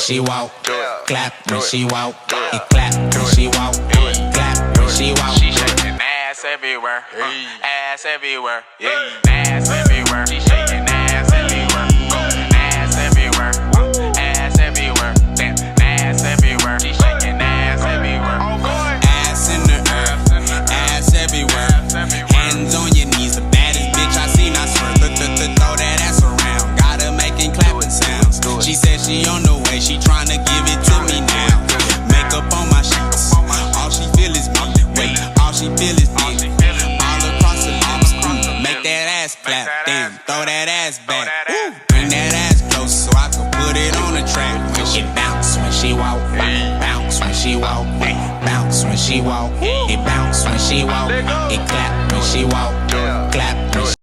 she walk, clap when she walk, it clap when she walk, clap when she walk. She shaking ass everywhere, ass everywhere, ass everywhere. She shaking ass everywhere, ass everywhere, ass everywhere, ass everywhere. She shaking ass everywhere. Ass in the earth, ass everywhere. Hands on your knees, the baddest bitch I seen. I swear, throw that ass around. Got her making clapping sounds. She said she on the way, she tryna give it to me now. Makeup on my sheets, all she feel is me. Wait, all she feel is me. All across the lips, make that ass clap. Damn, throw that ass back. Bring that ass close so I can put it on the track. When she bounce, when she walk, bounce when she walk, bounce when she walk, it bounce when she walk, it clap when she walk.